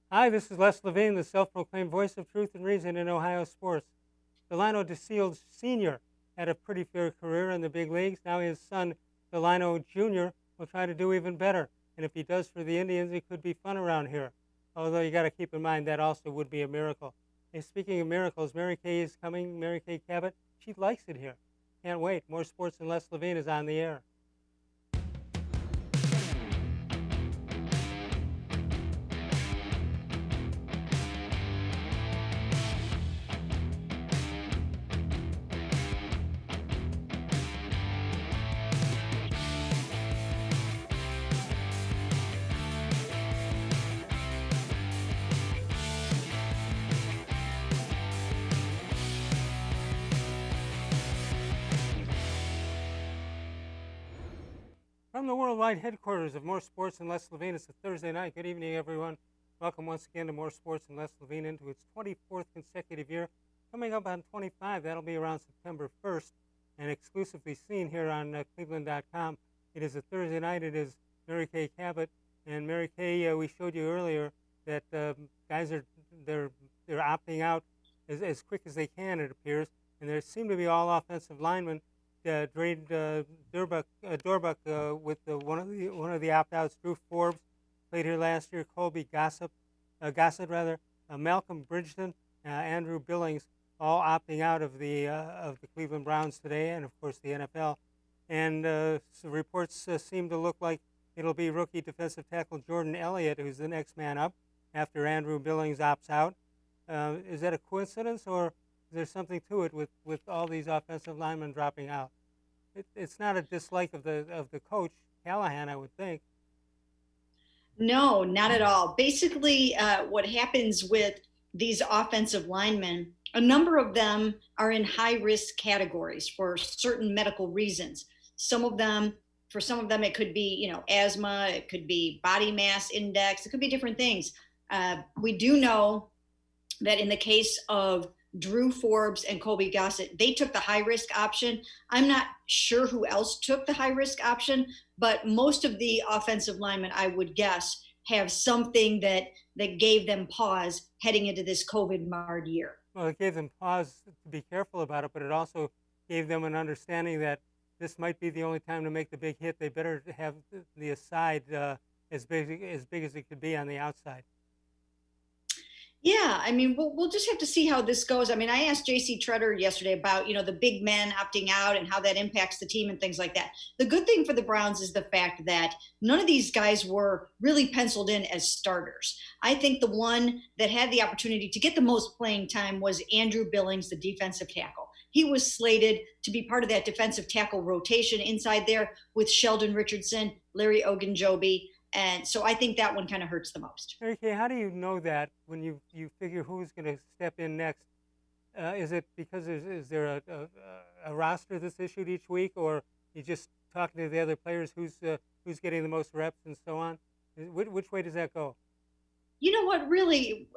Hi, this is Les Levine, the self-proclaimed voice of truth and reason in Ohio sports. Delino DeSeals Sr. had a pretty fair career in the big leagues. Now his son, Delino Jr., will try to do even better. And if he does for the Indians, it could be fun around here. Although you got to keep in mind that also would be a miracle. Hey, speaking of miracles, Mary Kay is coming. Mary Kay Cabot, she likes it here. Can't wait. More sports and Les Levine is on the air. From the worldwide headquarters of More Sports and Les Levine, it's a Thursday night. Good evening, everyone. Welcome once again to More Sports and Les Levine into its 24th consecutive year. Coming up on 25, that'll be around September 1st, and exclusively seen here on cleveland.com. It is a Thursday night. It is Mary Kay Cabot, and Mary Kay. We showed you earlier that guys are they're opting out as quick as they can. It appears, and there seem to be all offensive linemen. Drade Dorbuck with one of the opt-outs. Drew Forbes played here last year. Colby Gossett rather. Malcolm Bridgeton, Andrew Billings, all opting out of the Cleveland Browns today, and of course the NFL. And so reports seem to look like it'll be rookie defensive tackle Jordan Elliott who's the next man up after Andrew Billings opts out. Is that a coincidence, or is there something to it with all these offensive linemen dropping out? It's not a dislike of the coach Callahan, I would think. No, not at all. Basically, what happens with these offensive linemen, a number of them are in high risk categories for certain medical reasons. Some of them, for some of them, it could be, asthma, it could be body mass index, it could be different things. We do know that in the case of Drew Forbes and Colby Gossett, they took the high risk option. I'm not sure who else took the high risk option, but most of the offensive linemen, I would guess, have something that gave them pause heading into this COVID marred year. Well, it gave them pause to be careful about it, but it also gave them an understanding that this might be the only time to make the big hit. They better have the aside as big as it could be on the outside. Yeah, I mean, we'll just have to see how this goes. I mean, I asked JC Treader yesterday about, the big men opting out and how that impacts the team and things like that. The good thing for the Browns is the fact that none of these guys were really penciled in as starters. I think the one that had the opportunity to get the most playing time was Andrew Billings, the defensive tackle. He was slated to be part of that defensive tackle rotation inside there with Sheldon Richardson, Larry Ogunjobi. And so I think that one kind of hurts the most. Mary Kay, how do you know that when you figure who's going to step in next? Is it because is there a roster that's issued each week, or you just talking to the other players who's getting the most reps and so on? Which way does that go? You know what, really,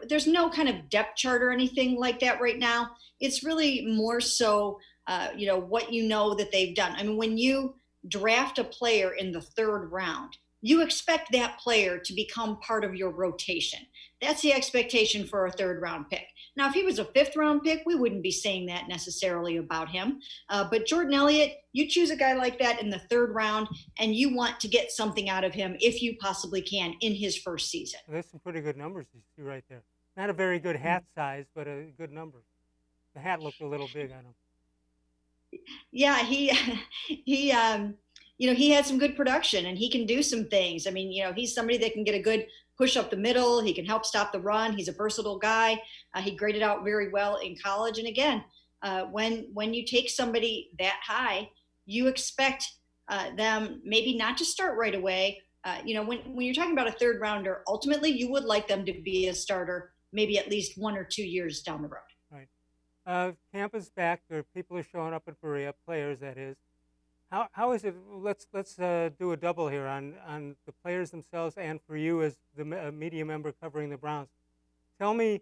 there's no kind of depth chart or anything like that right now. It's really more so, what that they've done. I mean, when you draft a player in the third round, you expect that player to become part of your rotation. That's the expectation for a third round pick. Now, if he was a fifth round pick, we wouldn't be saying that necessarily about him. But Jordan Elliott, you choose a guy like that in the third round, and you want to get something out of him if you possibly can in his first season. Well, there's some pretty good numbers you see right there. Not a very good hat size, but a good number. The hat looked a little big on him. Yeah, he had some good production and he can do some things. I mean, he's somebody that can get a good push up the middle. He can help stop the run. He's a versatile guy. He graded out very well in college. And again, when you take somebody that high, you expect them maybe not to start right away. When you're talking about a third rounder, ultimately you would like them to be a starter, maybe at least 1 or 2 years down the road. Right. Camp is back. There people are showing up at Berea, players that is. How is it? Let's do a double here on the players themselves and for you as the media member covering the Browns. Tell me,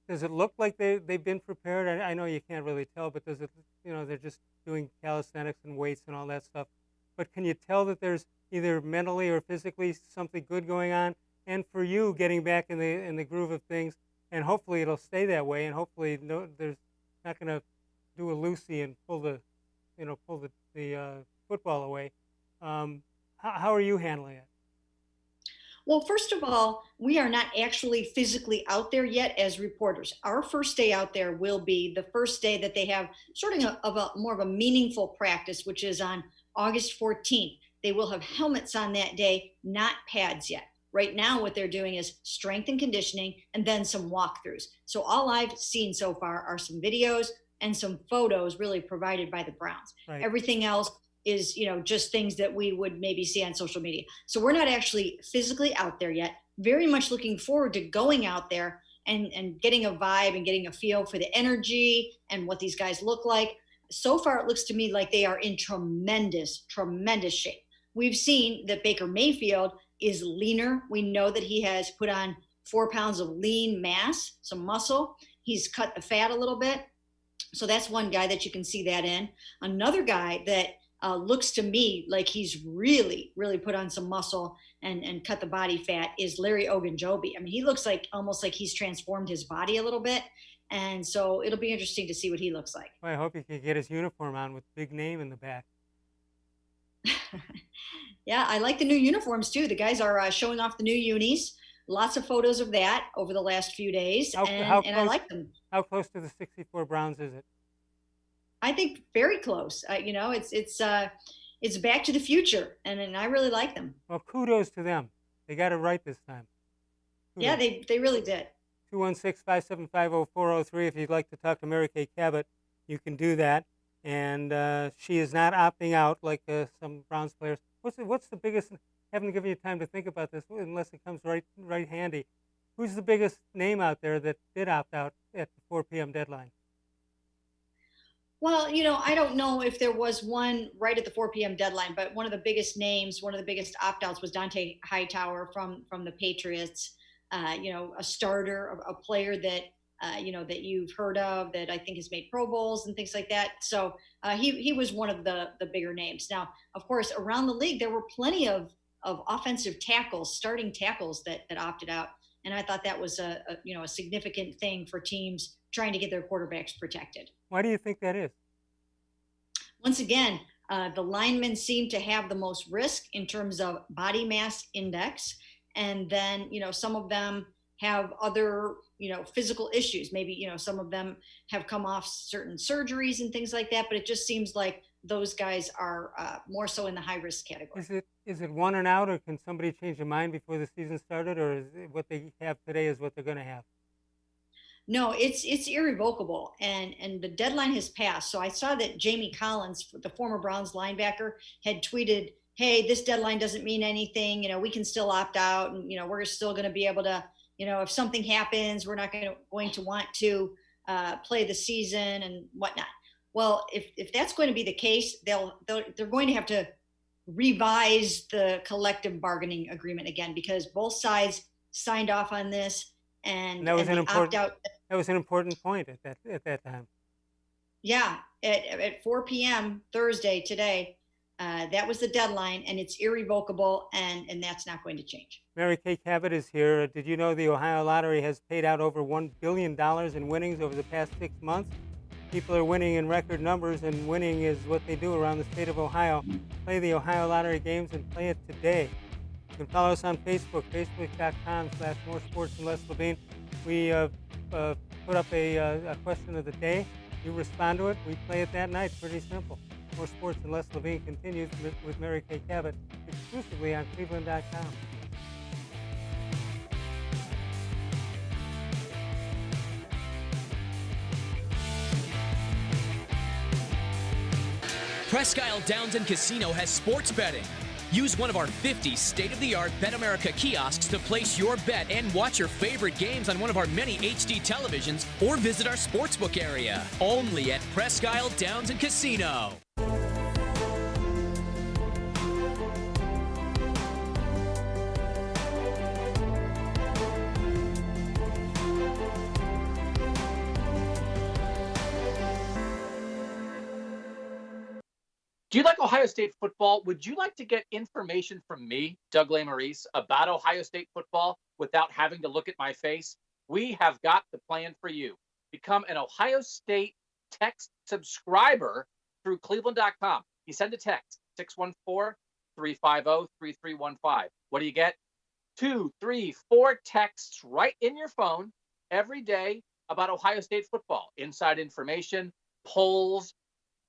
does it look like they've been prepared? I know you can't really tell, but does it? They're just doing calisthenics and weights and all that stuff. But can you tell that there's either mentally or physically something good going on? and for you getting back in the groove of things, and hopefully it'll stay that way, and hopefully there's not going to do a Lucy and pull the football away. How are you handling it? Well, first of all, we are not actually physically out there yet as reporters. Our first day out there will be the first day that they have sort of a more of a meaningful practice, which is on August 14th. They will have helmets on that day, not pads yet. Right now, what they're doing is strength and conditioning and then some walkthroughs. So all I've seen so far are some videos and some photos really provided by the Browns. Right. Everything else is, just things that we would maybe see on social media. So we're not actually physically out there yet. Very much looking forward to going out there and getting a vibe and getting a feel for the energy and what these guys look like. So far, it looks to me like they are in tremendous, tremendous shape. We've seen that Baker Mayfield is leaner. We know that he has put on 4 pounds of lean mass, some muscle. He's cut the fat a little bit. So that's one guy that you can see that in. Another guy that looks to me like he's really, really put on some muscle and cut the body fat is Larry Ogunjobi. I mean, he looks like almost like he's transformed his body a little bit. And so it'll be interesting to see what he looks like. Well, I hope he can get his uniform on with big name in the back. Yeah, I like the new uniforms too. The guys are showing off the new unis. Lots of photos of that over the last few days, and I like them. How close to the 64 Browns is it? I think very close. It's Back to the Future, and I really like them. Well, kudos to them. They got it right this time. Kudos. Yeah, they really did. 216-575-0403. If you'd like to talk to Mary Kay Cabot, you can do that. And she is not opting out like some Browns players. What's the biggest? Haven't given you time to think about this unless it comes right handy. Who's the biggest name out there that did opt out at the 4 p.m. deadline? Well, I don't know if there was one right at the 4 p.m. deadline, but one of the biggest names, one of the biggest opt-outs was Dante Hightower from the Patriots. A starter, a player that that you've heard of, that I think has made Pro Bowls and things like that. So he was one of the bigger names. Now, of course, around the league, there were plenty of offensive tackles, starting tackles that opted out. And I thought that was a significant thing for teams trying to get their quarterbacks protected. Why do you think that is? Once again, the linemen seem to have the most risk in terms of body mass index. And then, some of them have other, physical issues. Maybe, some of them have come off certain surgeries and things like that. But it just seems like those guys are more so in the high risk category. Is it one and out, or can somebody change their mind before the season started, or is it what they have today is what they're going to have? No, it's irrevocable, and the deadline has passed. So I saw that Jamie Collins, the former Browns linebacker, had tweeted, "Hey, this deadline doesn't mean anything. We can still opt out, and we're still going to be able to, if something happens, we're not going to want to play the season and whatnot." Well, if that's going to be the case, they're going to have to revise the collective bargaining agreement again, because both sides signed off on this. And that was an important opt-out. That was an important point at that time. Yeah, at 4 p.m. Thursday today, that was the deadline, and it's irrevocable, and that's not going to change. Mary Kay Cabot is here. Did you know the Ohio Lottery has paid out over $1 billion in winnings over the past 6 months? People are winning in record numbers, and winning is what they do around the state of Ohio. Play the Ohio Lottery games and play it today. You can follow us on Facebook, facebook.com/moresportsandlesslevine. We put up a question of the day. You respond to it. We play it that night. Pretty simple. More Sports and Less Levine continues with Mary Kay Cabot exclusively on cleveland.com. Presque Isle Downs and Casino has sports betting. Use one of our 50 state-of-the-art Bet America kiosks to place your bet and watch your favorite games on one of our many HD televisions, or visit our sportsbook area. Only at Presque Isle Downs and Casino. Do you like Ohio State football? Would you like to get information from me, Doug Maurice, about Ohio State football without having to look at my face? We have got the plan for you. Become an Ohio State text subscriber through cleveland.com. You send a text, 614-350-3315. What do you get? 2, 3, 4 texts right in your phone every day about Ohio State football. Inside information, polls,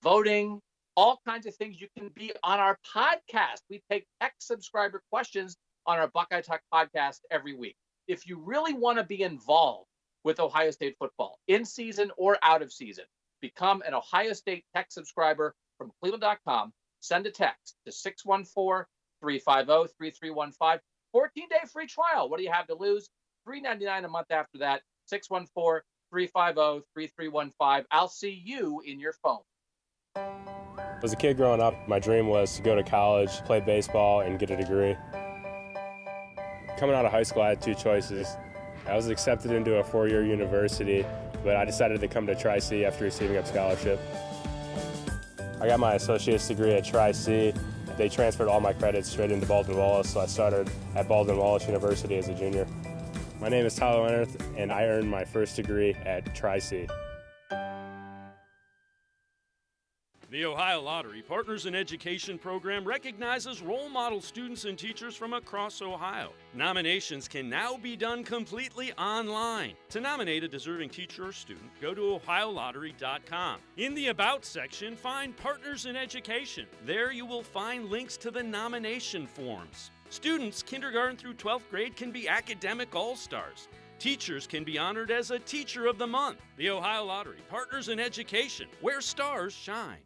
voting, all kinds of things. You can be on our podcast. We take text subscriber questions on our Buckeye Talk podcast every week. If you really want to be involved with Ohio State football, in season or out of season, become an Ohio State text subscriber from cleveland.com. Send a text to 614-350-3315. 14-day free trial. What do you have to lose? $3.99 a month after that. 614-350-3315. I'll see you in your phone. As a kid growing up, my dream was to go to college, play baseball, and get a degree. Coming out of high school, I had two choices. I was accepted into a 4-year university, but I decided to come to Tri-C after receiving a scholarship. I got my associate's degree at Tri-C. They transferred all my credits straight into Baldwin-Wallace, so I started at Baldwin-Wallace University as a junior. My name is Tyler Leonard, and I earned my first degree at Tri-C. The Ohio Lottery Partners in Education program recognizes role model students and teachers from across Ohio. Nominations can now be done completely online. To nominate a deserving teacher or student, go to ohiolottery.com. In the About section, find Partners in Education. There you will find links to the nomination forms. Students kindergarten through 12th grade can be academic all-stars. Teachers can be honored as a Teacher of the Month. The Ohio Lottery Partners in Education, where stars shine.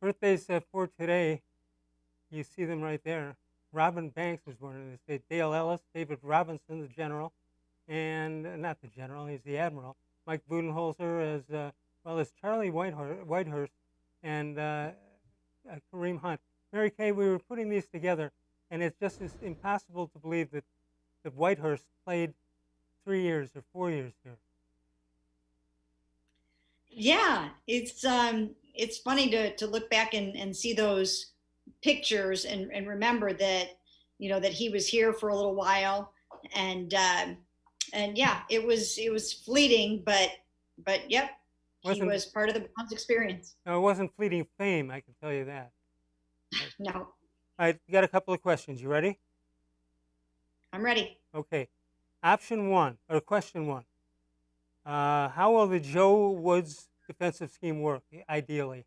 Birthdays for today, you see them right there. Robin Banks was born in this day. Dale Ellis, David Robinson, the general, and not the general, he's the admiral. Mike Budenholzer, as well as Charlie Whitehurst and Kareem Hunt. Mary Kay, we were putting these together, and it's just impossible to believe that Whitehurst played 3 years or 4 years here. Yeah, it's funny to look back and see those pictures and remember that, that he was here for a little while, and yeah, it was fleeting, but yep, he was part of the Browns experience. No, it wasn't fleeting fame, I can tell you that. No. All right, we got a couple of questions. You ready? I'm ready. Okay. Question one. How will the Joe Woods defensive scheme work, ideally?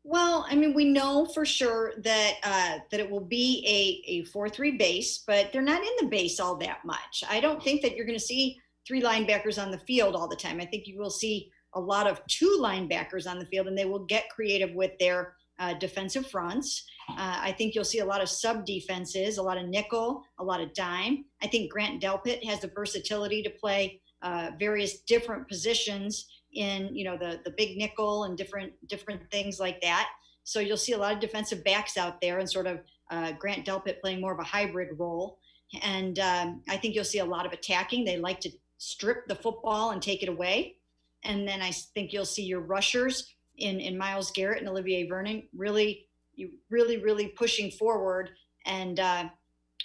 Well, I mean, we know for sure that it will be a 4-3 base, but they're not in the base all that much. I don't think that you're going to see 3 linebackers on the field all the time. I think you will see a lot of 2 linebackers on the field, and they will get creative with their defensive fronts. I think you'll see a lot of sub defenses, a lot of nickel, a lot of dime. I think Grant Delpit has the versatility to play various different positions in, the big nickel and different things like that. So you'll see a lot of defensive backs out there, and sort of Grant Delpit playing more of a hybrid role. And I think you'll see a lot of attacking. They like to strip the football and take it away. And then I think you'll see your rushers in Myles Garrett and Olivier Vernon really pushing forward and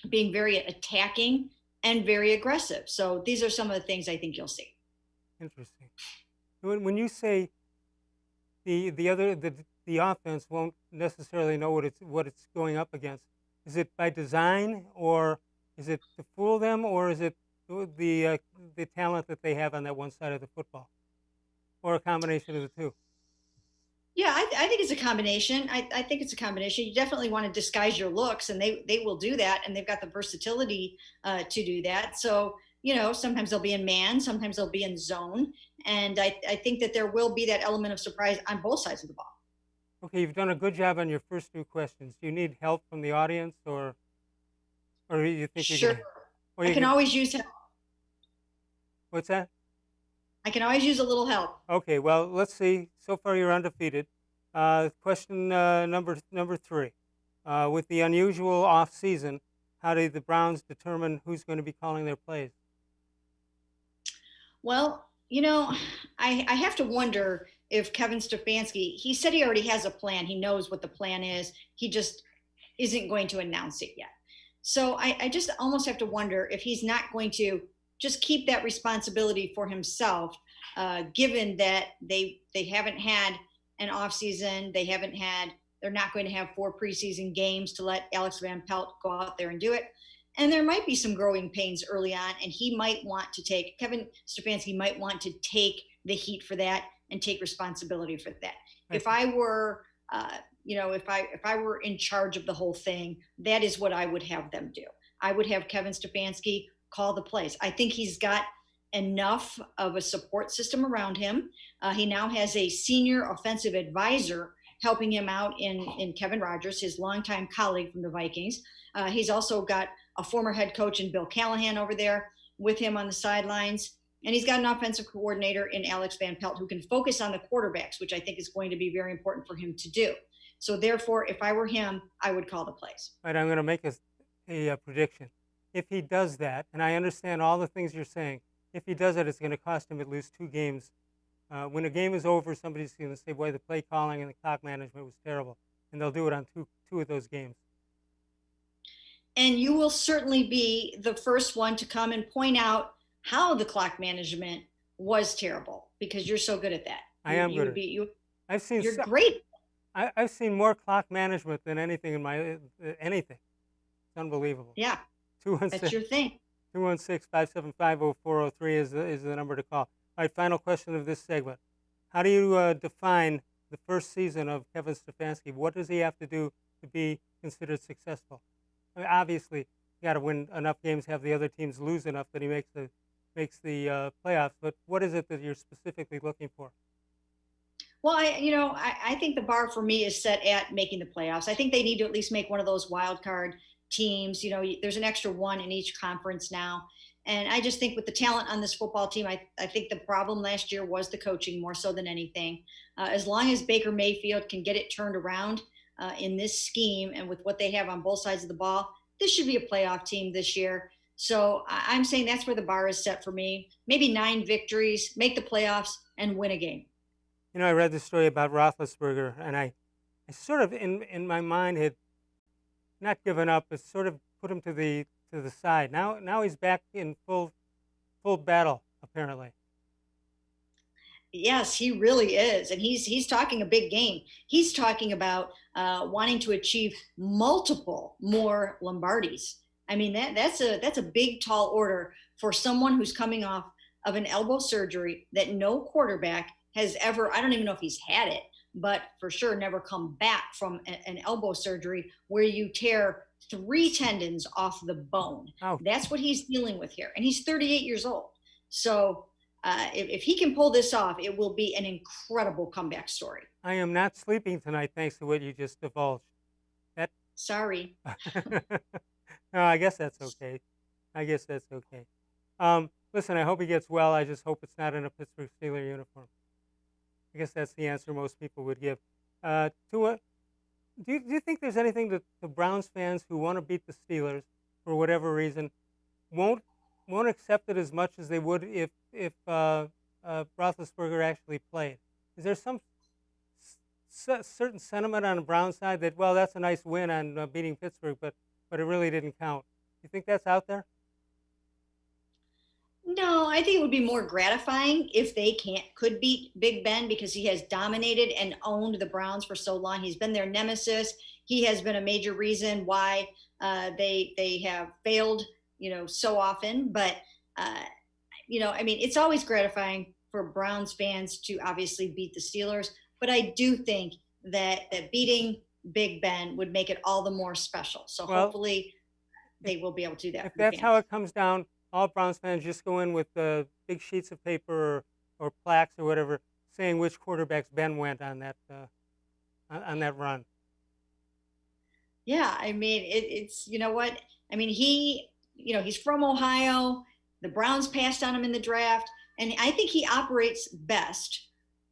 being very attacking and very aggressive. So these are some of the things I think you'll see. Interesting. When you say the offense won't necessarily know what it's going up against, is it by design, or is it to fool them, or is it the talent that they have on that one side of the football, or a combination of the two? Yeah, I think it's a combination. I think it's a combination. You definitely want to disguise your looks, and they will do that, and they've got the versatility to do that. So, sometimes they'll be in man, sometimes they'll be in zone, and I think that there will be that element of surprise on both sides of the ball. Okay, you've done a good job on your first 2 questions. Do you need help from the audience, or you think sure. I can always use help. What's that? I can always use a little help. Okay, well, let's see. So far, you're undefeated. Question number 3. With the unusual off season, how do the Browns determine who's going to be calling their plays? Well, I have to wonder if Kevin Stefanski, he said he already has a plan. He knows what the plan is. He just isn't going to announce it yet. So I just almost have to wonder if he's not going to just keep that responsibility for himself, given that they haven't had an off season. They're not going to have 4 preseason games to let Alex Van Pelt go out there and do it. And there might be some growing pains early on, and Kevin Stefanski might want to take the heat for that and take responsibility for that. If I were, if I were in charge of the whole thing, that is what I would have them do. I would have Kevin Stefanski call the plays. I think he's got enough of a support system around him. He now has a senior offensive advisor helping him out in Kevin Rodgers, his longtime colleague from the Vikings. He's also got a former head coach in Bill Callahan over there with him on the sidelines. And he's got an offensive coordinator in Alex Van Pelt who can focus on the quarterbacks, which I think is going to be very important for him to do. So therefore, if I were him, I would call the plays. Right, I'm going to make a prediction. If he does that, and I understand all the things you're saying, if he does it, it's going to cost him at least 2 games. When a game is over, somebody's going to say, boy, the play calling and the clock management was terrible. And they'll do it on two of those games. And you will certainly be the first one to come and point out how the clock management was terrible, because you're so good at that. I am good at it. You're great. I've seen more clock management than anything in my anything. It's unbelievable. Yeah, that's your thing. 216-575-0403 is the number to call. All right, final question of this segment. How do you define the first season of Kevin Stefanski? What does he have to do to be considered successful? I mean, obviously, you got to win enough games, have the other teams lose enough that he makes the playoffs. But what is it that you're specifically looking for? Well, I think the bar for me is set at making the playoffs. I think they need to at least make one of those wild card teams. There's an extra one in each conference now. And I just think with the talent on this football team, I think the problem last year was the coaching more so than anything. As long as Baker Mayfield can get it turned around in this scheme and with what they have on both sides of the ball, this should be a playoff team this year. So I'm saying that's where the bar is set for me. Maybe 9 victories, make the playoffs, and win a game. I read the story about Roethlisberger, and I sort of in my mind had not given up, but sort of put him to the side. Now he's back in full battle, apparently. Yes, he really is, and he's talking a big game. He's talking about wanting to achieve multiple more Lombardis. I mean, that's a big, tall order for someone who's coming off of an elbow surgery that no quarterback has ever. I don't even know if he's had it, but for sure never come back from an elbow surgery where you tear 3 tendons off the bone. Oh. That's what he's dealing with here, and he's 38 years old. So if he can pull this off, it will be an incredible comeback story. I am not sleeping tonight thanks to what you just divulged. Sorry. No, I guess that's okay. Listen, I hope he gets well. I just hope it's not in a Pittsburgh Steelers uniform. I guess that's the answer most people would give. Do you think there's anything that the Browns fans who want to beat the Steelers for whatever reason won't accept it as much as they would if Roethlisberger actually played? Is there some certain sentiment on the Browns side that, well, that's a nice win on beating Pittsburgh, but it really didn't count? You think that's out there? No, I think it would be more gratifying if they could beat Big Ben, because he has dominated and owned the Browns for so long. He's been their nemesis. He has been a major reason why they have failed, so often. But I mean, it's always gratifying for Browns fans to obviously beat the Steelers. But I do think that beating Big Ben would make it all the more special. So hopefully they will be able to do that. If that's how it comes down, all Browns fans just go in with big sheets of paper or plaques or whatever saying which quarterbacks Ben went on that run. Yeah, I mean, it's what? I mean, he's from Ohio. The Browns passed on him in the draft, and I think he operates best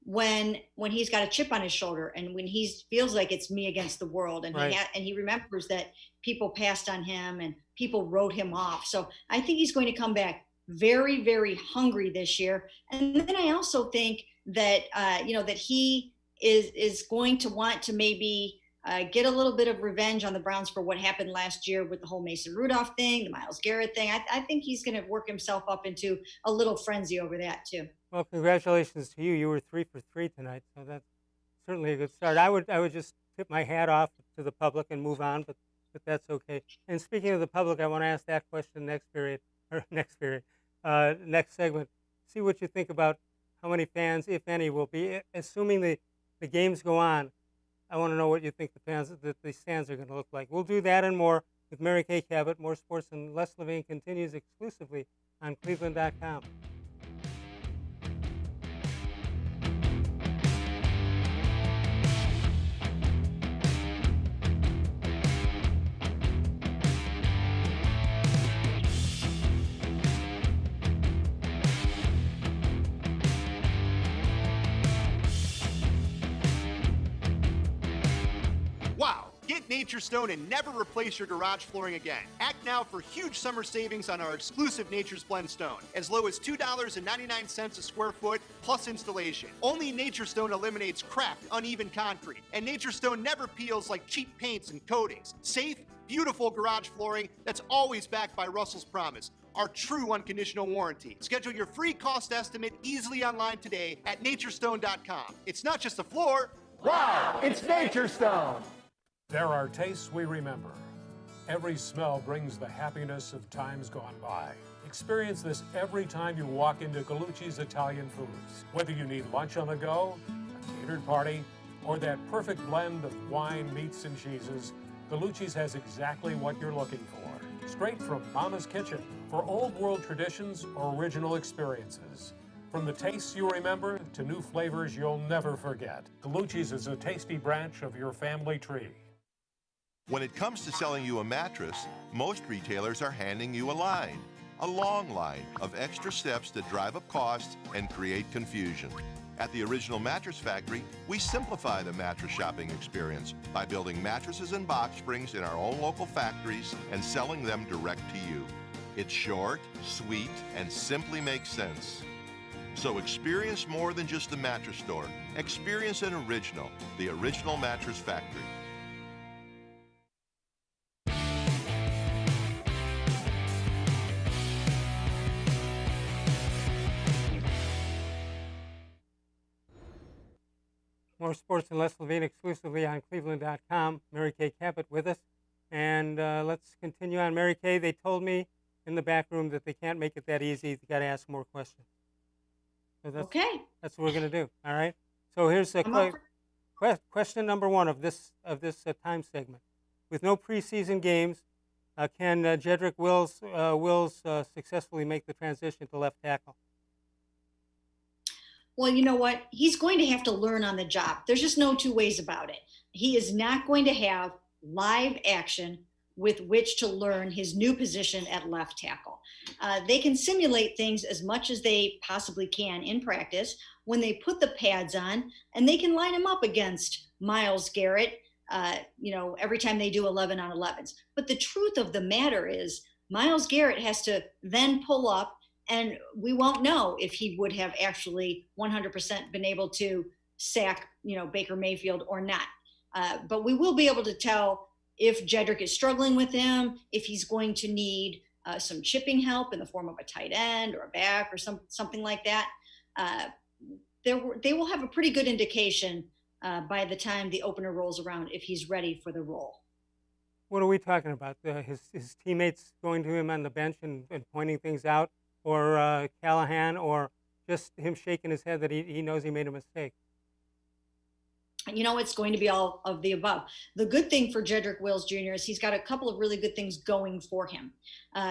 when he's got a chip on his shoulder and when he feels like it's me against the world, and Right. he remembers that people passed on him and people wrote him off. So I think he's going to come back very, very hungry this year. And then I also think that that he is going to want to maybe get a little bit of revenge on the Browns for what happened last year with the whole Mason Rudolph thing, the Myles Garrett thing. I think he's going to work himself up into a little frenzy over that too. Well, congratulations to you. You were 3 for 3 tonight, so that's certainly a good start. I would just tip my hat off to the public and move on, but that's okay. And speaking of the public, I want to ask that question next segment. See what you think about how many fans, if any, will be, assuming the games go on. I want to know what you think the stands are going to look like. We'll do that and more with Mary Kay Cabot. More sports and Les Levine continues exclusively on cleveland.com. Get Nature Stone and never replace your garage flooring again. Act now for huge summer savings on our exclusive Nature's Blend Stone, as low as $2.99 a square foot plus installation. Only Nature Stone eliminates cracked, uneven concrete, and Nature Stone never peels like cheap paints and coatings. Safe, beautiful garage flooring that's always backed by Russell's Promise, our true unconditional warranty. Schedule your free cost estimate easily online today at naturestone.com. It's not just a floor. Wow, it's Nature Stone. There are tastes we remember. Every smell brings the happiness of times gone by. Experience this every time you walk into Gallucci's Italian Foods. Whether you need lunch on the go, a catered party, or that perfect blend of wine, meats, and cheeses, Gallucci's has exactly what you're looking for. Straight from Mama's kitchen for old world traditions or original experiences. From the tastes you remember to new flavors you'll never forget. Gallucci's is a tasty branch of your family tree. When it comes to selling you a mattress, most retailers are handing you a long line of extra steps that drive up costs and create confusion. At the Original Mattress Factory, we simplify the mattress shopping experience by building mattresses and box springs in our own local factories and selling them direct to you. It's short, sweet, and simply makes sense. So experience more than just the mattress store. Experience an original, the Original Mattress Factory. More sports and Les Levine exclusively on cleveland.com. Mary Kay Cabot with us. And let's continue on. Mary Kay, they told me in the back room that they can't make it that easy. They got to ask more questions. So that's what we're going to do. All right. So here's question number one of this time segment. With no preseason games, can Jedrick Wills successfully make the transition to left tackle? Well, you know what? He's going to have to learn on the job. There's just no two ways about it. He is not going to have live action with which to learn his new position at left tackle. They can simulate things as much as they possibly can in practice when they put the pads on, and they can line him up against Myles Garrett, every time they do 11 on 11s. But the truth of the matter is Myles Garrett has to then pull up, and we won't know if he would have actually 100% been able to sack, Baker Mayfield or not. But we will be able to tell if Jedrick is struggling with him, if he's going to need some chipping help in the form of a tight end or a back or something like that. They will have a pretty good indication by the time the opener rolls around if he's ready for the role. What are we talking about? His teammates going to him on the bench and pointing things out? Or Callahan, or just him shaking his head that he knows he made a mistake? It's going to be all of the above. The good thing for Jedrick Wills Jr. is he's got a couple of really good things going for him.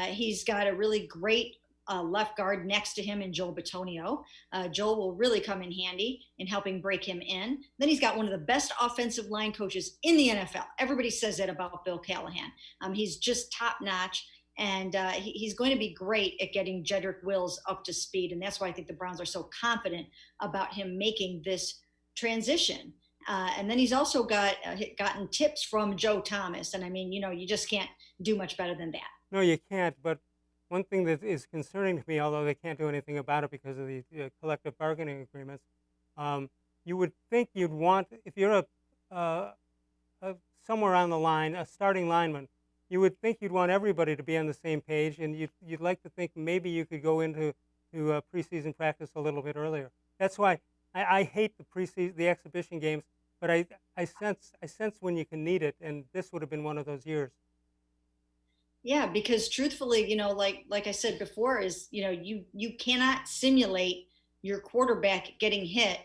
He's got a really great left guard next to him in Joel Bitonio. Joel will really come in handy in helping break him in. Then he's got one of the best offensive line coaches in the NFL. Everybody says that about Bill Callahan. He's just top notch. And he's going to be great at getting Jedrick Wills up to speed. And that's why I think the Browns are so confident about him making this transition. And then he's also gotten tips from Joe Thomas. And I mean, you just can't do much better than that. No, you can't. But one thing that is concerning to me, although they can't do anything about it because of the collective bargaining agreements, you would think you'd want, if you're somewhere on the line, a starting lineman, you would think you'd want everybody to be on the same page, and you'd like to think maybe you could go into preseason practice a little bit earlier. That's why I hate the exhibition games, but I sense when you can need it, and this would have been one of those years. Yeah, because truthfully, like I said before, is you cannot simulate your quarterback getting hit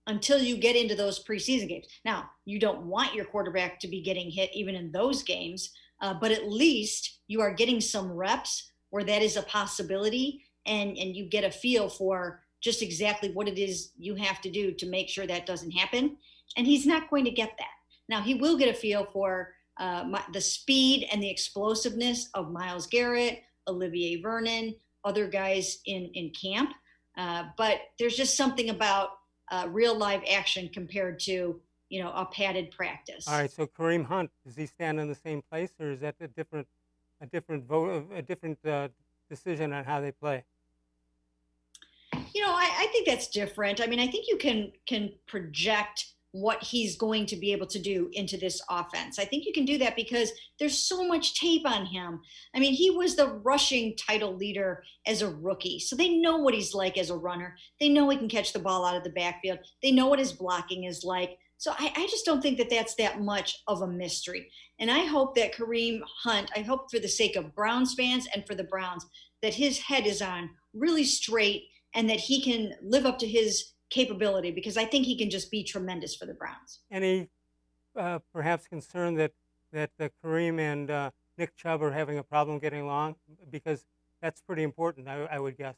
until you get into those preseason games. Now, you don't want your quarterback to be getting hit even in those games. But at least you are getting some reps where that is a possibility, and you get a feel for just exactly what it is you have to do to make sure that doesn't happen. And he's not going to get that. Now, he will get a feel for the speed and the explosiveness of Myles Garrett, Olivier Vernon, other guys in camp. But there's just something about real live action compared to a padded practice. All right, so Kareem Hunt, does he stand in the same place, or is that a different decision on how they play? I think that's different. I mean, I think you can project what he's going to be able to do into this offense. I think you can do that because there's so much tape on him. I mean, he was the rushing title leader as a rookie, so they know what he's like as a runner. They know he can catch the ball out of the backfield. They know what his blocking is like. So I just don't think that that's that much of a mystery. And I hope that Kareem Hunt, I hope for the sake of Browns fans and for the Browns, that his head is on really straight and that he can live up to his capability, because I think he can just be tremendous for the Browns. Any perhaps concern that Kareem and Nick Chubb are having a problem getting along? Because that's pretty important, I would guess.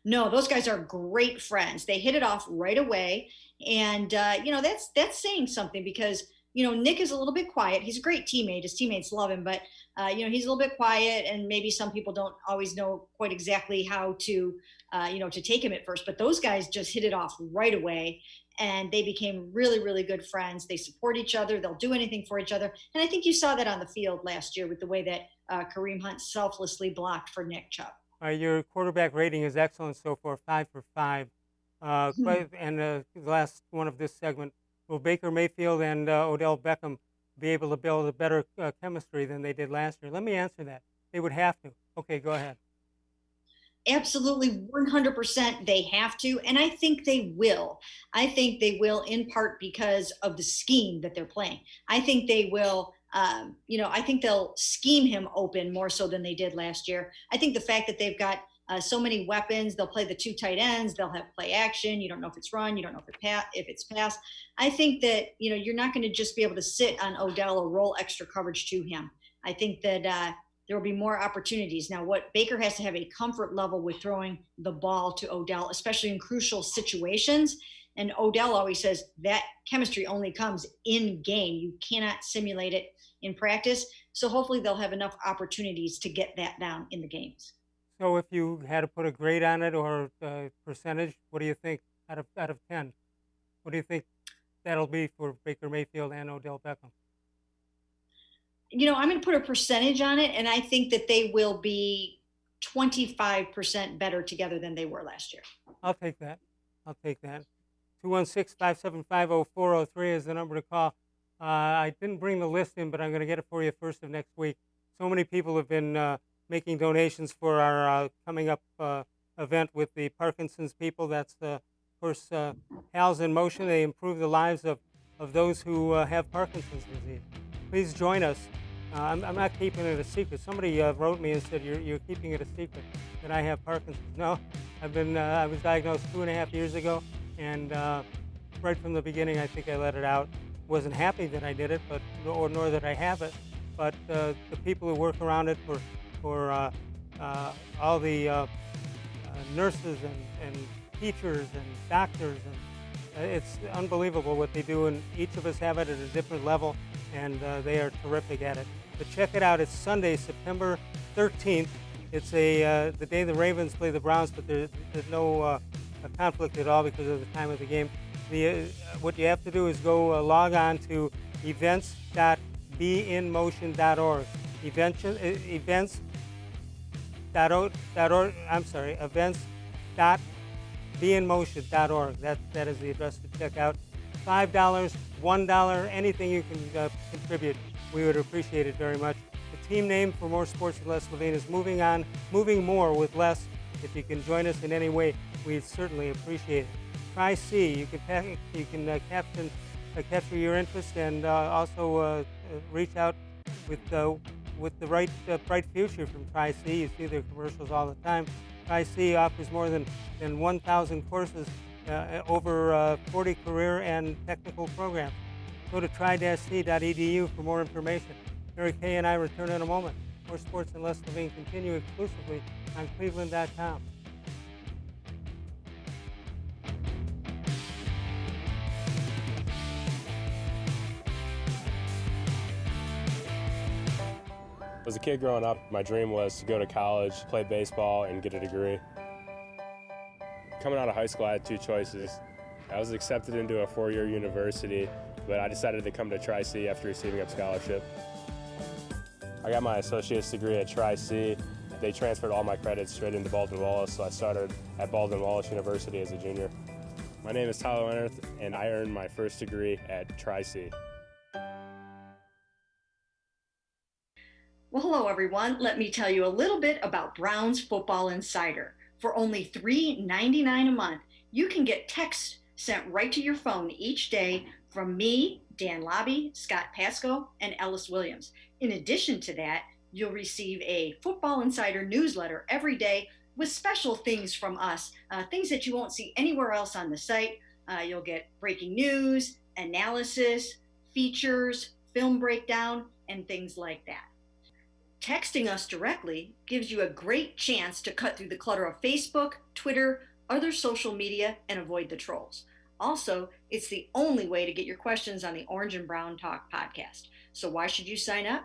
No, those guys are great friends. They hit it off right away. And, that's saying something, because, Nick is a little bit quiet. He's a great teammate. His teammates love him, but, he's a little bit quiet, and maybe some people don't always know quite exactly how to, to take him at first. But those guys just hit it off right away, and they became really, really good friends. They support each other. They'll do anything for each other. And I think you saw that on the field last year with the way that Kareem Hunt selflessly blocked for Nick Chubb. Your quarterback rating is excellent so far, 5 for 5. And the last one of this segment, will Baker Mayfield and Odell Beckham be able to build a better chemistry than they did last year? Let me answer that. They would have to. Okay, go ahead. Absolutely, 100% they have to, and I think they will. I think they will in part because of the scheme that they're playing. I think they will I think they'll scheme him open more so than they did last year. I think the fact that they've got so many weapons, they'll play the two tight ends, they'll have play action. You don't know if it's run, you don't know if it's pass. I think that, you're not going to just be able to sit on Odell or roll extra coverage to him. I think that there will be more opportunities. Now, what Baker has to have a comfort level with throwing the ball to Odell, especially in crucial situations. And Odell always says that chemistry only comes in game. You cannot simulate it in practice. So hopefully they'll have enough opportunities to get that down in the games. So if you had to put a grade on it or a percentage, what do you think out of 10? What do you think that'll be for Baker Mayfield and Odell Beckham? I'm going to put a percentage on it, and I think that they will be 25% better together than they were last year. I'll take that. 216-575-0403 is the number to call. I didn't bring the list in, but I'm going to get it for you first of next week. So many people have been making donations for our coming up event with the Parkinson's people. That's, of course, Hal's in Motion. They improve the lives of those who have Parkinson's disease. Please join us. I'm not keeping it a secret. Somebody wrote me and said, you're keeping it a secret that I have Parkinson's. No, I was diagnosed 2.5 years ago, and right from the beginning, I think I let it out. Wasn't happy that I did it, nor that I have it. But the people who work around it for all the nurses and teachers and doctors, and it's unbelievable what they do. And each of us have it at a different level, and they are terrific at it. But check it out. It's Sunday, September 13th. It's the day the Ravens play the Browns, but there's no conflict at all because of the time of the game. What you have to do is go log on to events.beinmotion.org. Events.beinmotion.org. That is the address to check out. $5, $1, anything you can contribute. We would appreciate it very much. The team name for More Sports with Les Levine is Moving More with Les. If you can join us in any way, we'd certainly appreciate it. Tri-C, you can capture your interest and also reach out with the right bright future from Tri-C. You see their commercials all the time. Tri-C offers more than 1,000 courses over 40 career and technical programs. Go to tri-c.edu for more information. Mary Kay and I return in a moment. More Sports and Les Levine continue exclusively on cleveland.com. As a kid growing up, my dream was to go to college, play baseball, and get a degree. Coming out of high school, I had two choices. I was accepted into a four-year university, but I decided to come to Tri-C after receiving a scholarship. I got my associate's degree at Tri-C. They transferred all my credits straight into Baldwin-Wallace, so I started at Baldwin-Wallace University as a junior. My name is Tyler Leonard, and I earned my first degree at Tri-C. Well, hello, everyone. Let me tell you a little bit about Brown's Football Insider. For only $3.99 a month, you can get text sent right to your phone each day from me, Dan Lobby, Scott Pasco, and Ellis Williams. In addition to that, you'll receive a Football Insider newsletter every day with special things from us, things that you won't see anywhere else on the site. You'll get breaking news, analysis, features, film breakdown, and things like that. Texting us directly gives you a great chance to cut through the clutter of Facebook, Twitter, other social media, and avoid the trolls. Also, it's the only way to get your questions on the Orange and Brown Talk podcast. So why should you sign up?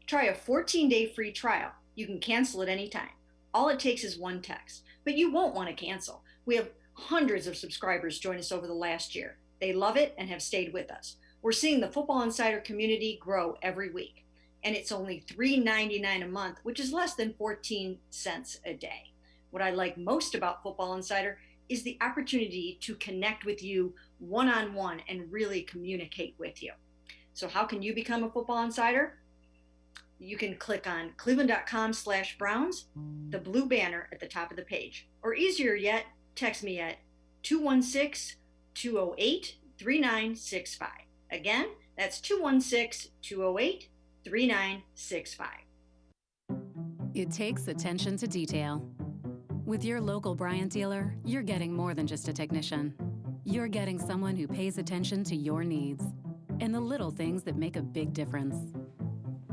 Try a 14-day free trial. You can cancel at any time. All it takes is one text, but you won't want to cancel. We have hundreds of subscribers join us over the last year. They love it and have stayed with us. We're seeing the Football Insider community grow every week. And it's only $3.99 a month, which is less than 14 cents a day. What I like most about Football Insider is the opportunity to connect with you one-on-one and really communicate with you. So how can you become a Football Insider? You can click on cleveland.com/Browns, the blue banner at the top of the page. Or easier yet, text me at 216-208-3965. Again, that's 216-208-3965. It takes attention to detail. With your local Bryant dealer, you're getting more than just a technician. You're getting someone who pays attention to your needs and the little things that make a big difference.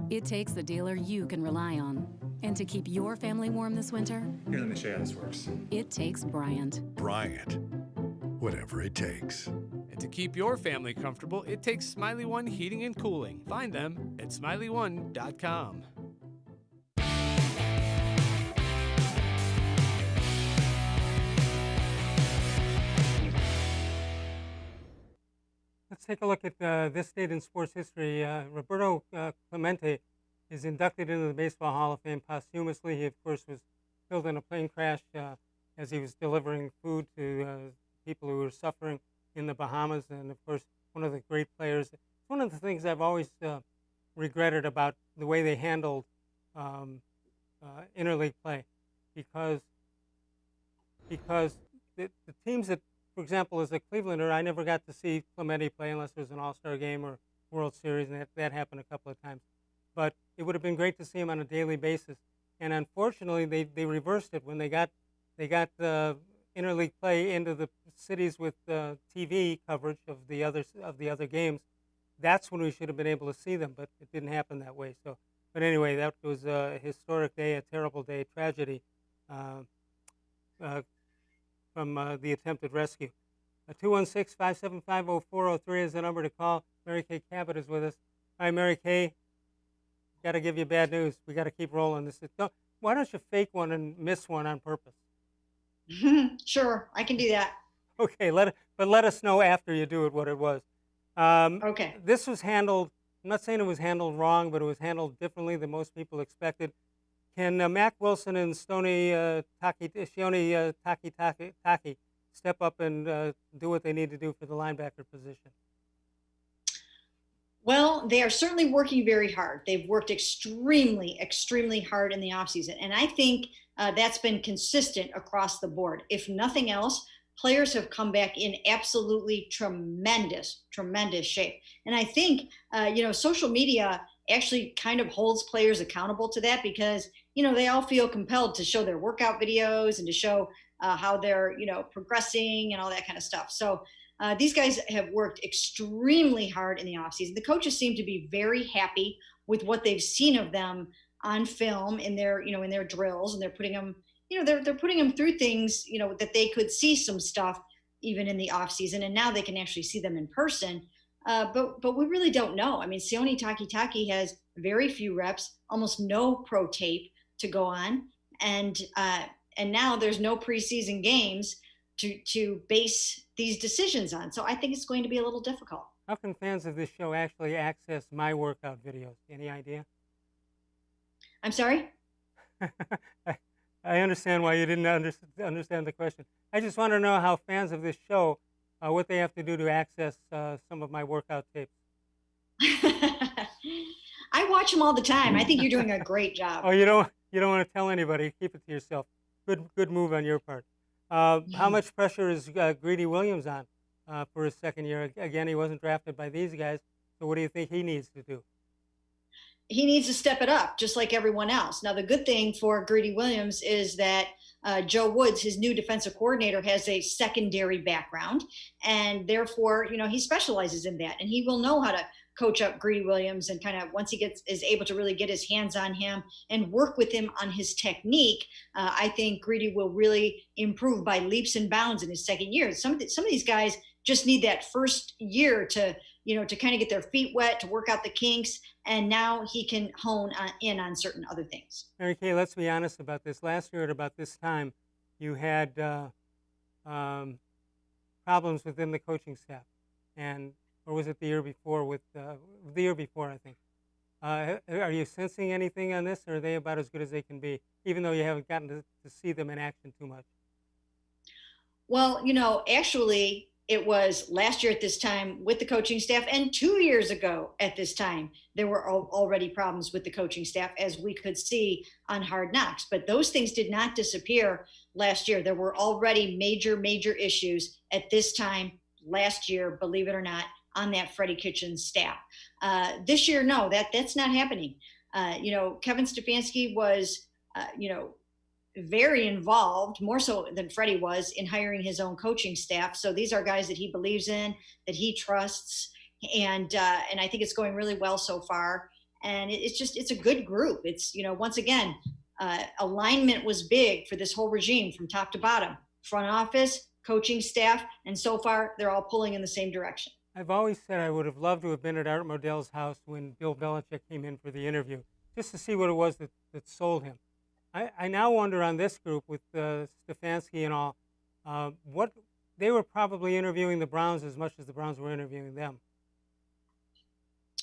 It takes a dealer you can rely on. And to keep your family warm this winter, here, let me show you how this works. It takes Bryant. Bryant, whatever it takes. And to keep your family comfortable, it takes Smiley One Heating and Cooling. Find them at smiley1.com. Let's take a look at this date in sports history. Roberto Clemente is inducted into the Baseball Hall of Fame posthumously. He, of course, was killed in a plane crash as he was delivering food to people who were suffering in the Bahamas, and of course, one of the great players. It's one of the things I've always regretted about the way they handled interleague play, because the teams that, for example, as a Clevelander, I never got to see Clemente play unless there was an All-Star game or World Series, and that happened a couple of times. But it would have been great to see him on a daily basis, and unfortunately, they reversed it when they got interleague play into the cities with TV coverage of the other games. That's when we should have been able to see them, but it didn't happen that way. So, but anyway, that was a historic day, a terrible day, tragedy from the attempted rescue. 216-575-0403 is the number to call. Mary Kay Cabot is with us. Hi, Mary Kay. got to give you bad news. We got to keep rolling this. Why don't you fake one and miss one on purpose? Sure, I can do that. Okay, let us know after you do it what it was. Okay. This was handled. I'm not saying it was handled wrong, but it was handled differently than most people expected. Can Mac Wilson and Shione Taki step up and do what they need to do for the linebacker position? Well, they are certainly working very hard. They've worked extremely, extremely hard in the offseason. And I think that's been consistent across the board. If nothing else, players have come back in absolutely tremendous, tremendous shape. And I think, social media actually kind of holds players accountable to that because, they all feel compelled to show their workout videos and to show how they're, progressing and all that kind of stuff. So these guys have worked extremely hard in the offseason. The coaches seem to be very happy with what they've seen of them on film in their, in their drills, and they're putting them, they're putting them through things, that they could see some stuff even in the offseason, and now they can actually see them in person. But we really don't know. I mean, Shione Taki has very few reps, almost no pro tape to go on, and now there's no preseason games to base these decisions on. So I think it's going to be a little difficult. How can fans of this show actually access my workout videos? Any idea? I'm sorry? I understand why you didn't understand the question. I just want to know how fans of this show, what they have to do to access some of my workout tapes. I watch them all the time. I think you're doing a great job. Oh, you don't want to tell anybody. Keep it to yourself. Good move on your part. How much pressure is Greedy Williams on for his second year? Again, he wasn't drafted by these guys. So what do you think he needs to do? He needs to step it up, just like everyone else. Now, the good thing for Greedy Williams is that Joe Woods, his new defensive coordinator, has a secondary background, and therefore, he specializes in that, and he will know how to coach up Greedy Williams and kind of once he is able to really get his hands on him and work with him on his technique. I think Greedy will really improve by leaps and bounds in his second year. Some of these guys just need that first year to kind of get their feet wet, to work out the kinks, and now he can hone in on certain other things. Mary Kay, let's be honest about this. Last year at about this time, you had problems within the coaching staff, or was it the year before? The year before, I think. Are you sensing anything on this, or are they about as good as they can be, even though you haven't gotten to see them in action too much? Well, actually, it was last year at this time with the coaching staff, and 2 years ago at this time, there were already problems with the coaching staff, as we could see on Hard Knocks. But those things did not disappear last year. There were already major issues at this time last year, believe it or not, on that Freddie Kitchens staff. This year, no, that's not happening. Kevin Stefanski was, very involved, more so than Freddie was, in hiring his own coaching staff. So these are guys that he believes in, that he trusts, and I think it's going really well so far. And it's a good group. It's, once again, alignment was big for this whole regime from top to bottom, front office, coaching staff, and so far they're all pulling in the same direction. I've always said I would have loved to have been at Art Modell's house when Bill Belichick came in for the interview, just to see what it was that sold him. I now wonder on this group with Stefanski and all, what they were probably interviewing the Browns as much as the Browns were interviewing them.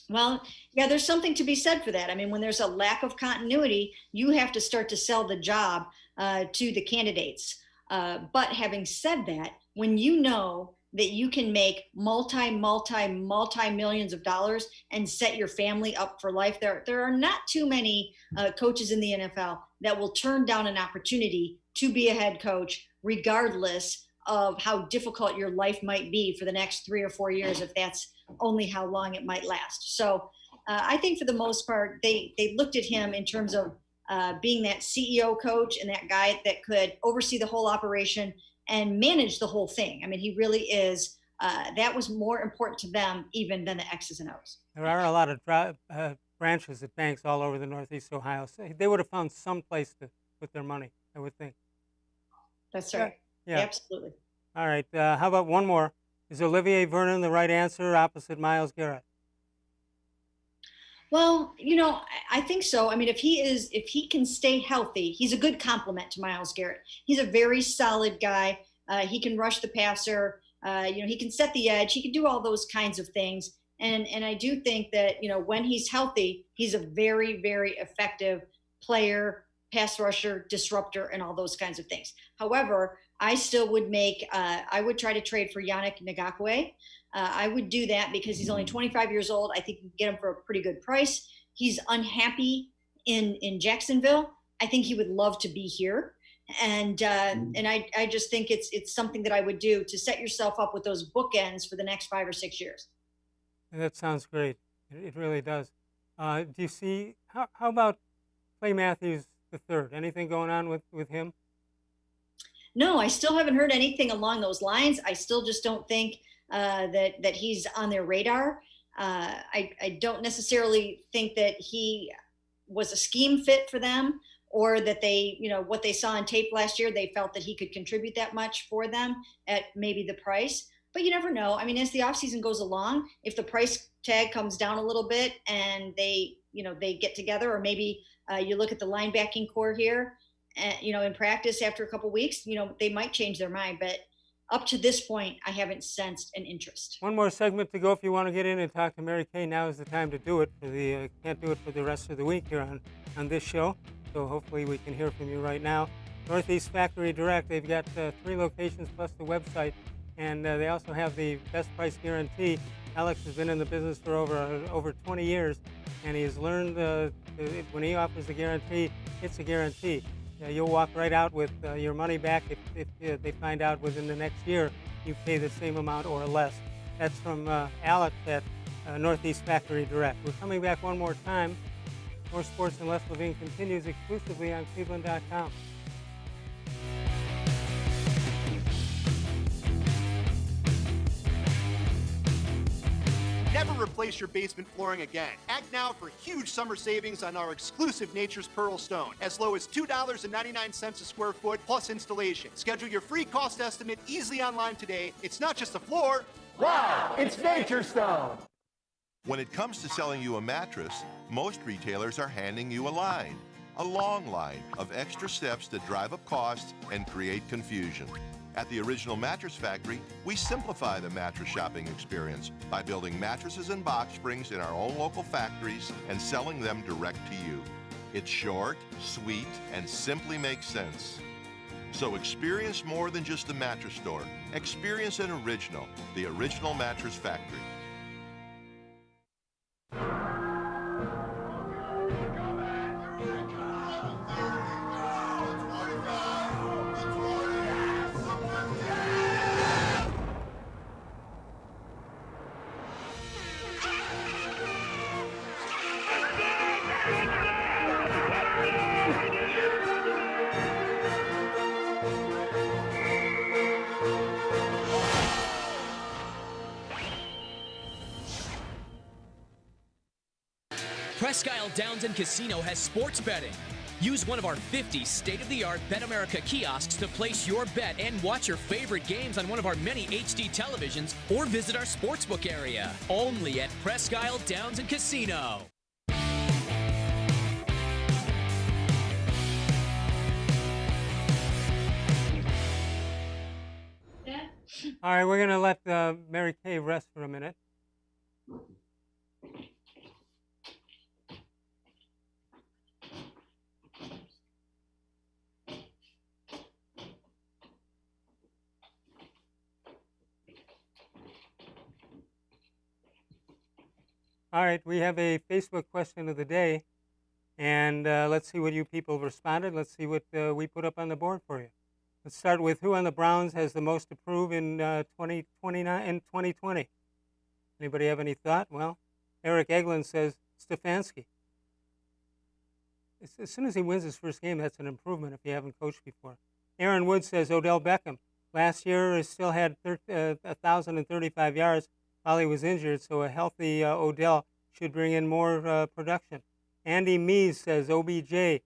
Well, yeah, there's something to be said for that. I mean, when there's a lack of continuity, you have to start to sell the job to the candidates. But having said that, when you know that you can make multi-millions of dollars and set your family up for life, there are not too many coaches in the NFL that will turn down an opportunity to be a head coach, regardless of how difficult your life might be for the next 3 or 4 years, if that's only how long it might last. So I think for the most part, they looked at him in terms of being that CEO coach and that guy that could oversee the whole operation and manage the whole thing. I mean, he really is. That was more important to them even than the X's and O's. There are a lot of branches at banks all over the Northeast Ohio. So they would have found some place to put their money, I would think. That's right. Yeah. Absolutely. All right. How about one more? Is Olivier Vernon the right answer opposite Myles Garrett? Well, I think so. I mean, if he can stay healthy, he's a good complement to Myles Garrett. He's a very solid guy. He can rush the passer. He can set the edge. He can do all those kinds of things. And I do think that, when he's healthy, he's a very, very effective player, pass rusher, disruptor, and all those kinds of things. However, I still would I would try to trade for Yannick Ngakoue. I would do that because he's only 25 years old. I think you can get him for a pretty good price. He's unhappy in Jacksonville. I think he would love to be here. And I just think it's something that I would do to set yourself up with those bookends for the next 5 or 6 years. That sounds great. It really does. Do you see, how about Clay Matthews III? Anything going on with him? No, I still haven't heard anything along those lines. I still just don't think that he's on their radar. I don't necessarily think that he was a scheme fit for them, or that they, what they saw on tape last year, they felt that he could contribute that much for them at maybe the price. But you never know. I mean, as the offseason goes along, if the price tag comes down a little bit and they get together, or maybe you look at the linebacking core here, in practice after a couple weeks, they might change their mind. But up to this point, I haven't sensed an interest. One more segment to go. If you want to get in and talk to Mary Kay, now is the time to do it. Can't do it for the rest of the week here on this show. So hopefully we can hear from you right now. Northeast Factory Direct, they've got 3 locations plus the website. And they also have the best price guarantee. Alex has been in the business for over 20 years, and he has learned when he offers a guarantee, it's a guarantee. You'll walk right out with your money back if they find out within the next year you pay the same amount or less. That's from Alex at Northeast Factory Direct. We're coming back one more time. More Sports and Les Levine continues exclusively on cleveland.com. Never replace your basement flooring again. Act now for huge summer savings on our exclusive Nature's Pearl Stone, as low as $2.99 a square foot plus installation. Schedule your free cost estimate easily online today. It's not just a floor. Wow, it's Nature Stone. When it comes to selling you a mattress, most retailers are handing you a long line of extra steps that drive up costs and create confusion. At the Original Mattress Factory, we simplify the mattress shopping experience by building mattresses and box springs in our own local factories and selling them direct to you. It's short, sweet, and simply makes sense. So experience more than just a mattress store. Experience an original, the Original Mattress Factory. Presque Isle Downs and Casino has sports betting. Use one of our 50 state-of-the-art Bet America kiosks to place your bet and watch your favorite games on one of our many HD televisions, or visit our sportsbook area. Only at Presque Isle Downs and Casino. All right, we're going to let Mary Kay rest for a minute. All right, we have a Facebook question of the day, and let's see what you people responded. Let's see what we put up on the board for you. Let's start with who on the Browns has the most to prove in 2020. Anybody have any thought? Well, Eric Eglin says Stefanski. As soon as he wins his first game, that's an improvement if you haven't coached before. Aaron Wood says Odell Beckham. Last year, he still had 1,035 yards while he was injured, so a healthy Odell should bring in more production. Andy Mees says OBJ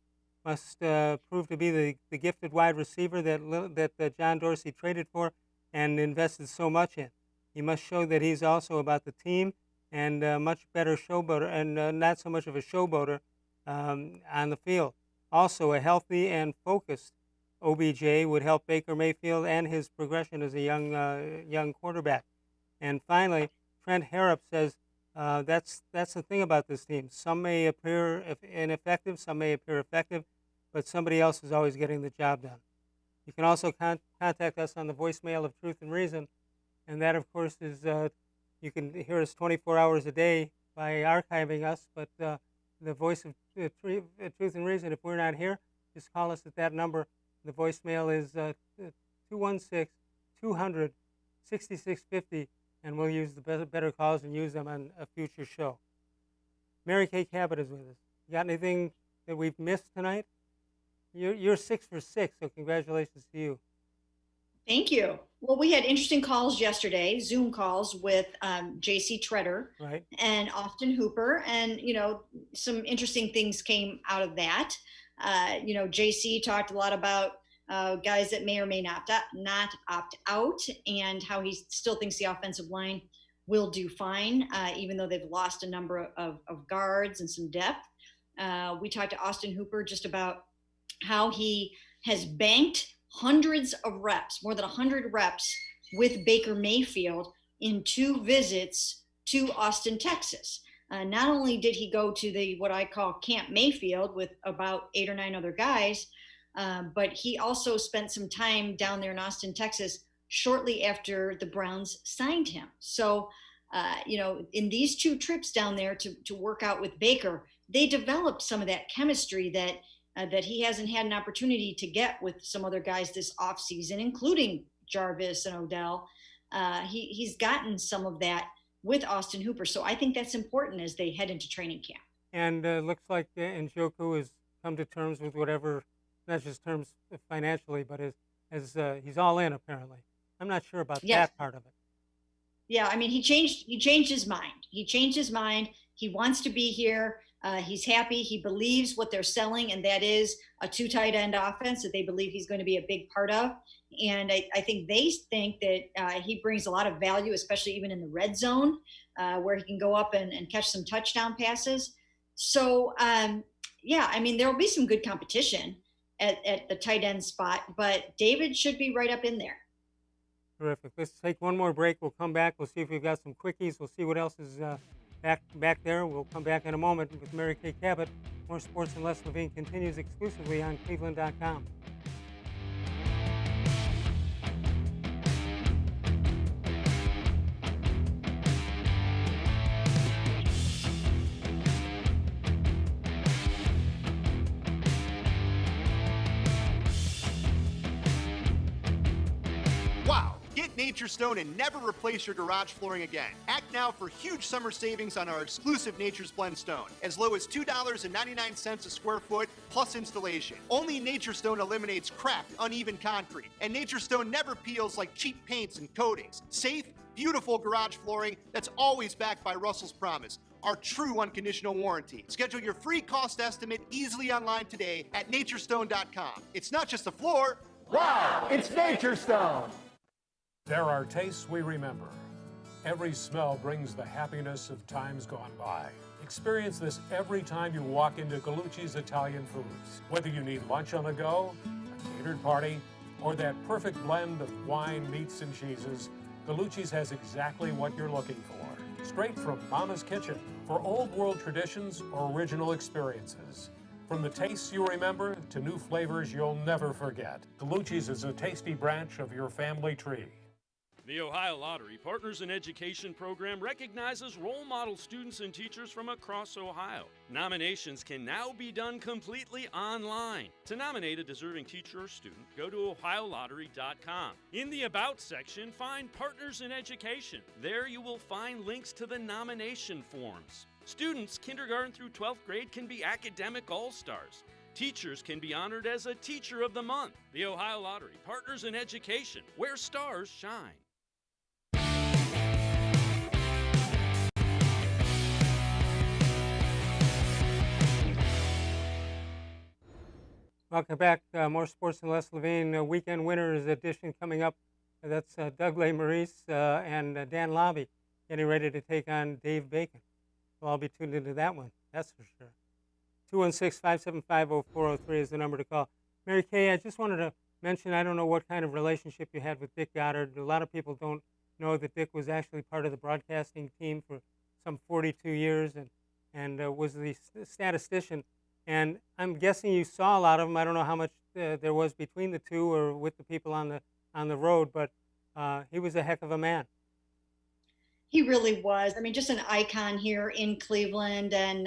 must prove to be the gifted wide receiver that John Dorsey traded for and invested so much in. He must show that he's also about the team and much better showboater, and not so much of a showboater on the field. Also, a healthy and focused OBJ would help Baker Mayfield and his progression as a young quarterback. And finally, Trent Harrop says that's the thing about this team. Some may appear ineffective, some may appear effective, but somebody else is always getting the job done. You can also contact us on the voicemail of Truth and Reason, and that, of course, is you can hear us 24 hours a day by archiving us, but the voice of Truth and Reason, if we're not here, just call us at that number. The voicemail is 216-200-6650, and we'll use the better calls and use them on a future show. Mary Kay Cabot is with us. You got anything that we've missed tonight? You're 6 for 6, so congratulations to you. Thank you. Well, we had interesting calls yesterday, Zoom calls with J.C. Treader and Austin Hooper, and some interesting things came out of that. J.C. talked a lot about guys that may or may not opt out, and how he still thinks the offensive line will do fine, even though they've lost a number of guards and some depth. We talked to Austin Hooper just about how he has banked hundreds of reps, more than 100 reps with Baker Mayfield in 2 visits to Austin, Texas. Not only did he go to what I call Camp Mayfield with about 8 or 9 other guys, but he also spent some time down there in Austin, Texas, shortly after the Browns signed him. So, in these 2 trips down there to work out with Baker, they developed some of that chemistry that he hasn't had an opportunity to get with some other guys this offseason, including Jarvis and Odell. He's gotten some of that with Austin Hooper. So I think that's important as they head into training camp. And looks like Njoku has come to terms with whatever, not just terms financially, but as he's all in apparently. I'm not sure about that part of it. Yeah, I mean, he changed his mind. He changed his mind. He wants to be here. He's happy. He believes what they're selling, and that is a 2 tight end offense that they believe he's going to be a big part of. And I think they think that he brings a lot of value, especially even in the red zone, where he can go up and catch some touchdown passes. So, I mean, there will be some good competition at the tight end spot, but David should be right up in there. Terrific. Let's take one more break. We'll come back. We'll see if we've got some quickies. We'll see what else is back there. We'll come back in a moment with Mary Kay Cabot. More Sports and Les Levine continues exclusively on cleveland.com. Nature's Stone and never replace your garage flooring again. Act now for huge summer savings on our exclusive Nature's Blend Stone, as low as $2.99 a square foot plus installation. Only Nature's Stone eliminates cracked, uneven concrete, and Nature's Stone never peels like cheap paints and coatings. Safe, beautiful garage flooring that's always backed by Russell's Promise, our true unconditional warranty. Schedule your free cost estimate easily online today at naturestone.com. It's not just the floor. Wow, it's Nature's Stone. There are tastes we remember. Every smell brings the happiness of times gone by. Experience this every time you walk into Gallucci's Italian Foods. Whether you need lunch on the go, a catered party, or that perfect blend of wine, meats, and cheeses, Gallucci's has exactly what you're looking for. Straight from Mama's Kitchen for old world traditions or original experiences. From the tastes you remember to new flavors you'll never forget. Gallucci's is a tasty branch of your family tree. The Ohio Lottery Partners in Education program recognizes role model students and teachers from across Ohio. Nominations can now be done completely online. To nominate a deserving teacher or student, go to OhioLottery.com. In the About section, find Partners in Education. There you will find links to the nomination forms. Students kindergarten through 12th grade can be academic all-stars. Teachers can be honored as a Teacher of the Month. The Ohio Lottery Partners in Education, where stars shine. Welcome back. More Sports and Les Levine. Weekend Winners edition coming up. That's Doug LeMaurice and Dan Lobby. getting ready to take on Dave Bacon. Well, I'll be tuned into that one, that's for sure. 216-575-0403 is the number to call. Mary Kay, I just wanted to mention, I don't know what kind of relationship you had with Dick Goddard. A lot of people don't know that Dick was actually part of the broadcasting team for some 42 years and was the statistician. And I'm guessing you saw a lot of them. I don't know how much there was between the two or with the people on the road, but he was a heck of a man. He really was. I mean, just an icon here in Cleveland, and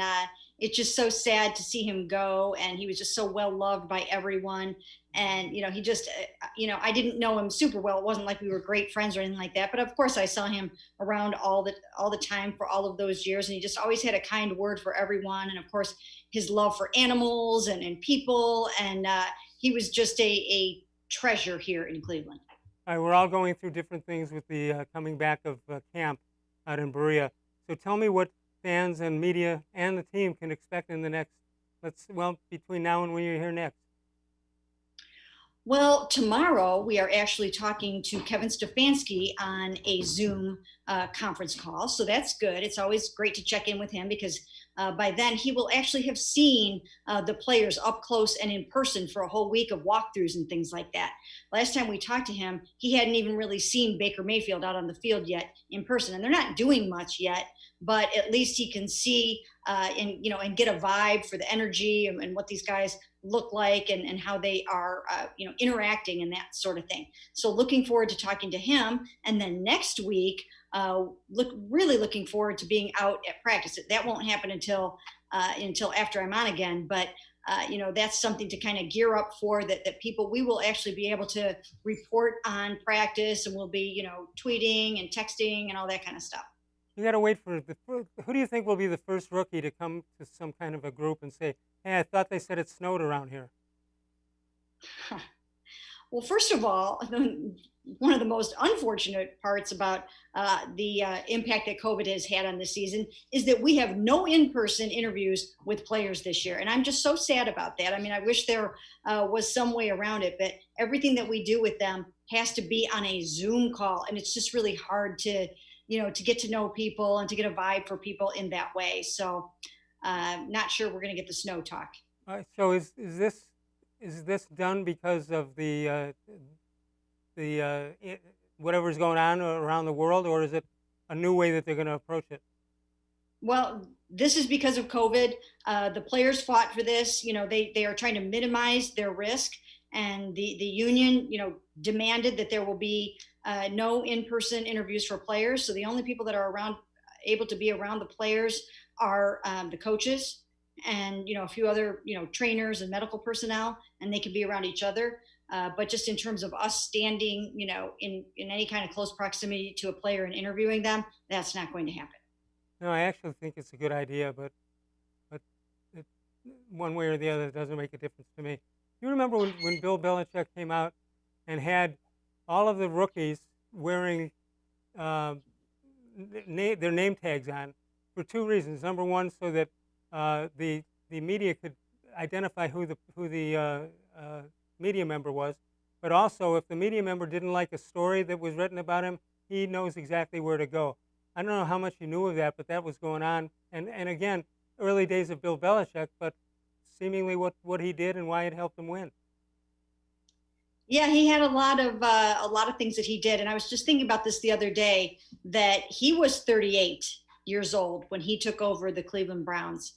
it's just so sad to see him go. And he was just so well loved by everyone. And he just, I didn't know him super well. It wasn't like we were great friends or anything like that. But of course, I saw him around all the time for all of those years, and he just always had a kind word for everyone. And of course, his love for animals and people, and he was just a treasure here in Cleveland. All right, we're all going through different things with the coming back of camp out in Berea. So tell me what fans and media and the team can expect in the next, between now and when you're here next. Well, tomorrow we are actually talking to Kevin Stefanski on a Zoom conference call. So that's good. It's always great to check in with him because by then he will actually have seen the players up close and in person for a whole week of walkthroughs and things like that. Last time we talked to him, he hadn't even really seen Baker Mayfield out on the field yet in person. And they're not doing much yet, but at least he can see and get a vibe for the energy and what these guys look like and how they are interacting and that sort of thing. So looking forward to talking to him. And then next week, really looking forward to being out at practice. That won't happen until after I'm on again, but that's something to kind of gear up for, that we will actually be able to report on practice, and we'll be tweeting and texting and all that kind of stuff. You got to wait for who do you think will be the first rookie to come to some kind of a group and say, hey, I thought they said it snowed around here? Well, first of all, one of the most unfortunate parts about the impact that COVID has had on this season is that we have no in-person interviews with players this year. And I'm just so sad about that. I mean, I wish there was some way around it, but everything that we do with them has to be on a Zoom call. And it's just really hard to get to know people and to get a vibe for people in that way. So not sure we're going to get the snow talk. All right, so is this done because of the whatever's going on around the world, or is it a new way that they're going to approach it? Well, this is because of COVID. The players fought for this. They are trying to minimize their risk, and the union, demanded that there will be no in-person interviews for players. So the only people that are able to be around the players are the coaches and a few other trainers and medical personnel, and they can be around each other. But just in terms of us standing in any kind of close proximity to a player and interviewing them, that's not going to happen. No, I actually think it's a good idea, but one way or the other, it doesn't make a difference to me. You remember when Bill Belichick came out and had all of the rookies wearing their name tags on for two reasons. Number one, so that the media could identify who the media member was, but also if the media member didn't like a story that was written about him, he knows exactly where to go. I don't know how much you knew of that, but that was going on. And again, early days of Bill Belichick, but seemingly what he did and why it helped him win. Yeah, he had a lot of things that he did. And I was just thinking about this the other day, that he was 38 years old when he took over the Cleveland Browns.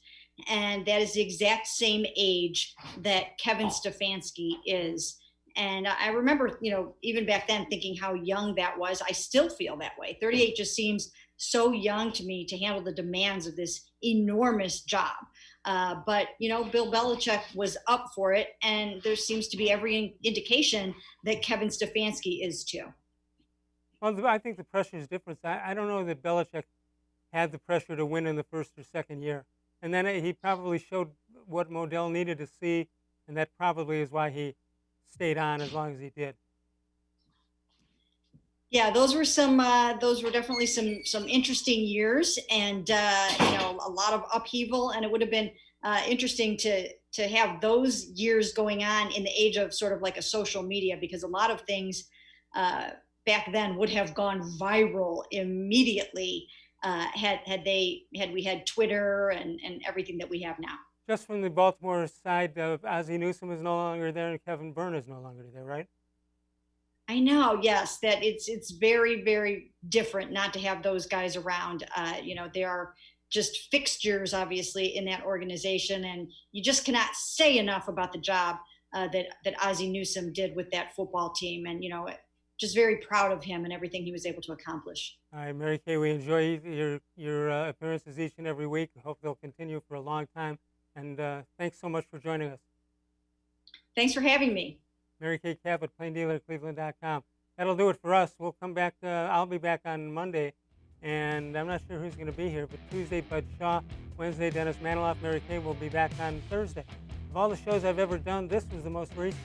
And that is the exact same age that Kevin Stefanski is. And I remember, even back then thinking how young that was. I still feel that way. 38 just seems so young to me to handle the demands of this enormous job. But Bill Belichick was up for it, and there seems to be every indication that Kevin Stefanski is too. Well, I think the pressure is different. I don't know that Belichick had the pressure to win in the first or second year. And then he probably showed what Modell needed to see, and that probably is why he stayed on as long as he did. Yeah, those were definitely some interesting years, and a lot of upheaval. And it would have been interesting to have those years going on in the age of sort of like a social media, because a lot of things back then would have gone viral immediately had we had Twitter and everything that we have now. Just from the Baltimore side, Ozzie Newsome is no longer there and Kevin Byrne is no longer there, right? I know, yes, that it's very, very different not to have those guys around. They are just fixtures, obviously, in that organization, and you just cannot say enough about the job that Ozzie Newsome did with that football team, and just very proud of him and everything he was able to accomplish. All right, Mary Kay, we enjoy your appearances each and every week. I hope they'll continue for a long time, and thanks so much for joining us. Thanks for having me. Mary Kay Cabot, plain dealer at cleveland.com. That'll do it for us. We'll come back. I'll be back on Monday, and I'm not sure who's going to be here, but Tuesday, Bud Shaw. Wednesday, Dennis Maniloff. Mary Kay will be back on Thursday. Of all the shows I've ever done, this was the most recent.